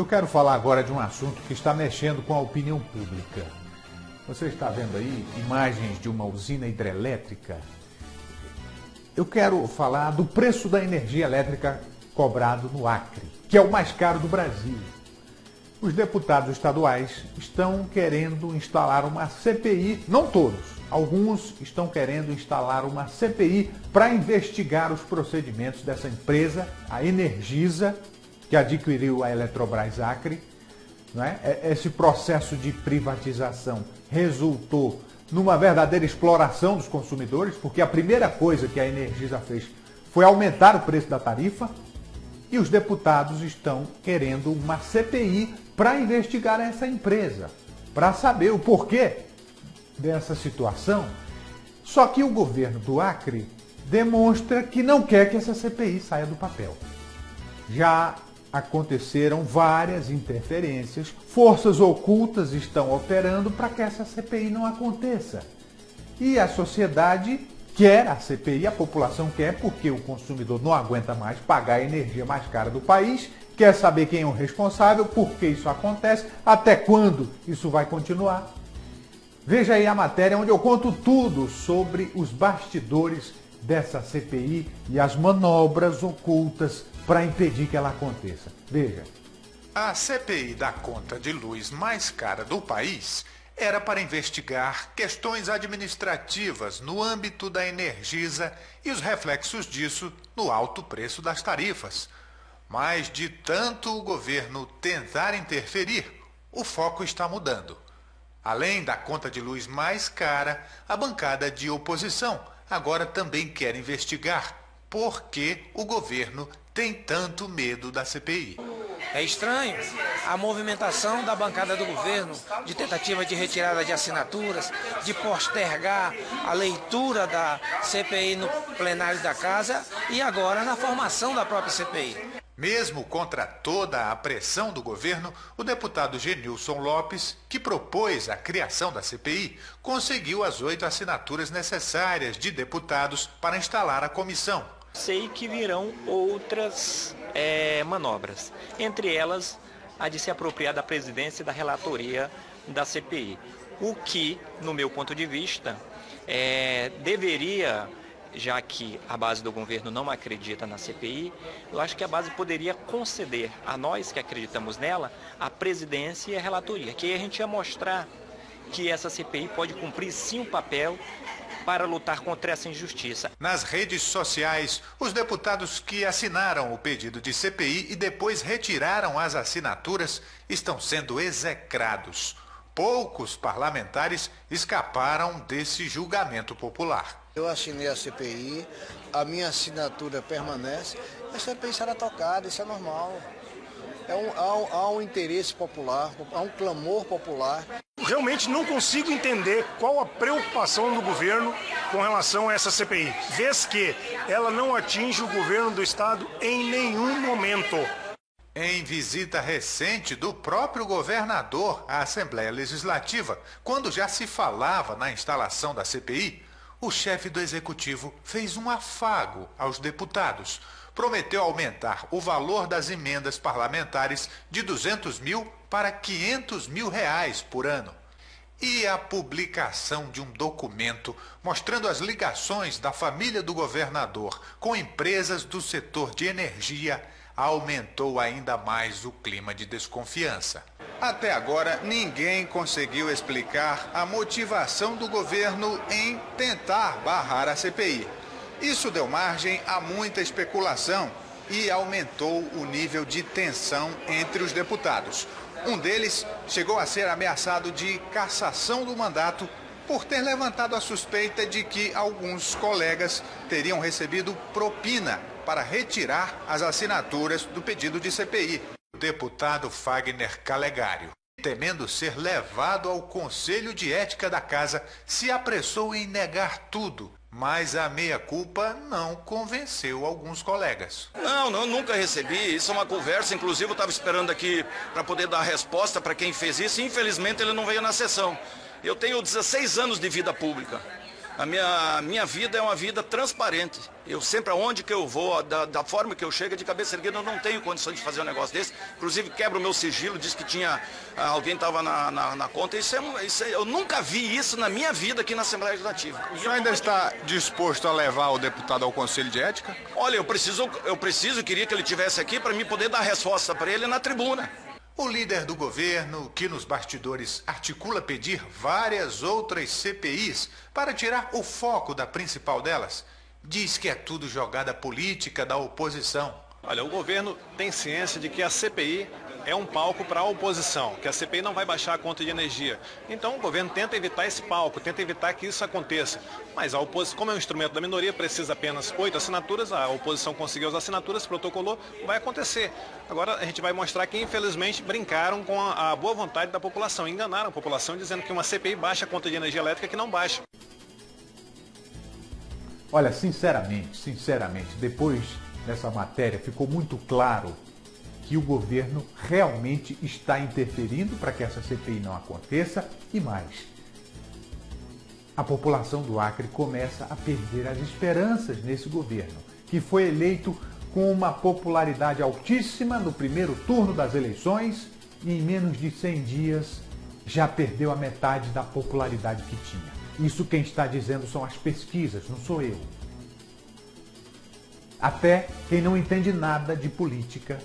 quero falar agora de um assunto que está mexendo com a opinião pública. Você está vendo aí imagens de uma usina hidrelétrica? Eu quero falar do preço da energia elétrica cobrado no Acre, que é o mais caro do Brasil. Os deputados estaduais estão querendo instalar uma CPI, não todos, alguns estão querendo instalar uma CPI para investigar os procedimentos dessa empresa, a Energisa, que adquiriu a Eletrobras Acre. Não é? Esse processo de privatização resultou numa verdadeira exploração dos consumidores, porque a primeira coisa que a Energisa fez foi aumentar o preço da tarifa, e os deputados estão querendo uma CPI para investigar essa empresa, para saber o porquê dessa situação. Só que o governo do Acre demonstra que não quer que essa CPI saia do papel. Já aconteceram várias interferências, forças ocultas estão operando para que essa CPI não aconteça. E a sociedade quer a CPI, a população quer, porque o consumidor não aguenta mais pagar a energia mais cara do país, quer saber quem é o responsável, por que isso acontece, até quando isso vai continuar. Veja aí a matéria onde eu conto tudo sobre os bastidores dessa CPI e as manobras ocultas para impedir que ela aconteça. Veja. A CPI da conta de luz mais cara do país era para investigar questões administrativas no âmbito da Energisa e os reflexos disso no alto preço das tarifas. Mas de tanto o governo tentar interferir, o foco está mudando. Além da conta de luz mais cara, a bancada de oposição agora também quer investigar por que o governo tem tanto medo da CPI. É estranho a movimentação da bancada do governo de tentativa de retirada de assinaturas, de postergar a leitura da CPI no plenário da Casa e agora na formação da própria CPI. Mesmo contra toda a pressão do governo, o deputado Genilson Lopes, que propôs a criação da CPI, conseguiu as 8 assinaturas necessárias de deputados para instalar a comissão. Sei que virão outras manobras, entre elas a de se apropriar da presidência e da relatoria da CPI. O que, no meu ponto de vista, deveria, já que a base do governo não acredita na CPI, eu acho que a base poderia conceder a nós que acreditamos nela a presidência e a relatoria, que aí a gente ia mostrar que essa CPI pode cumprir sim um papel para lutar contra essa injustiça. Nas redes sociais, os deputados que assinaram o pedido de CPI e depois retiraram as assinaturas estão sendo execrados. Poucos parlamentares escaparam desse julgamento popular. Eu assinei a CPI, a minha assinatura permanece, a CPI será tocada, isso é normal. Há um interesse popular, há um clamor popular. Realmente não consigo entender qual a preocupação do governo com relação a essa CPI, vez que ela não atinge o governo do estado em nenhum momento. Em visita recente do próprio governador à Assembleia Legislativa, quando já se falava na instalação da CPI, o chefe do Executivo fez um afago aos deputados. Prometeu aumentar o valor das emendas parlamentares de 200 mil para 500 mil reais por ano. E a publicação de um documento mostrando as ligações da família do governador com empresas do setor de energia aumentou ainda mais o clima de desconfiança. Até agora, ninguém conseguiu explicar a motivação do governo em tentar barrar a CPI. Isso deu margem a muita especulação e aumentou o nível de tensão entre os deputados. Um deles chegou a ser ameaçado de cassação do mandato por ter levantado a suspeita de que alguns colegas teriam recebido propina para retirar as assinaturas do pedido de CPI. O deputado Fagner Calegari, temendo ser levado ao Conselho de Ética da Casa, se apressou em negar tudo. Mas a meia-culpa não convenceu alguns colegas. Não, nunca recebi. Isso é uma conversa. Inclusive, eu estava esperando aqui para poder dar a resposta para quem fez isso. E, infelizmente, ele não veio na sessão. Eu tenho 16 anos de vida pública. A minha vida é uma vida transparente. Eu sempre, aonde que eu vou, da forma que eu chego, de cabeça erguida, eu não tenho condições de fazer um negócio desse. Inclusive, quebra o meu sigilo, diz que tinha alguém estava na conta. Eu nunca vi isso na minha vida aqui na Assembleia Legislativa. O senhor ainda está disposto a levar o deputado ao Conselho de Ética? Olha, eu queria que ele estivesse aqui para mim poder dar resposta para ele na tribuna. O líder do governo, que nos bastidores articula pedir várias outras CPIs para tirar o foco da principal delas, diz que é tudo jogada política da oposição. Olha, o governo tem ciência de que a CPI é um palco para a oposição, que a CPI não vai baixar a conta de energia. Então o governo tenta evitar esse palco, tenta evitar que isso aconteça. Mas a oposição, como é um instrumento da minoria, precisa apenas 8 assinaturas, a oposição conseguiu as assinaturas, protocolou, vai acontecer. Agora a gente vai mostrar que infelizmente brincaram com a boa vontade da população, enganaram a população dizendo que uma CPI baixa a conta de energia elétrica, que não baixa. Olha, sinceramente, depois dessa matéria ficou muito claro que o governo realmente está interferindo para que essa CPI não aconteça e mais. A população do Acre começa a perder as esperanças nesse governo, que foi eleito com uma popularidade altíssima no primeiro turno das eleições e em menos de 100 dias já perdeu a metade da popularidade que tinha. Isso quem está dizendo são as pesquisas, não sou eu. Até quem não entende nada de política,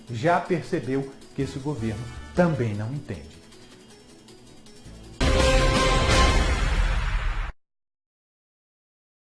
já percebeu que esse governo também não entende.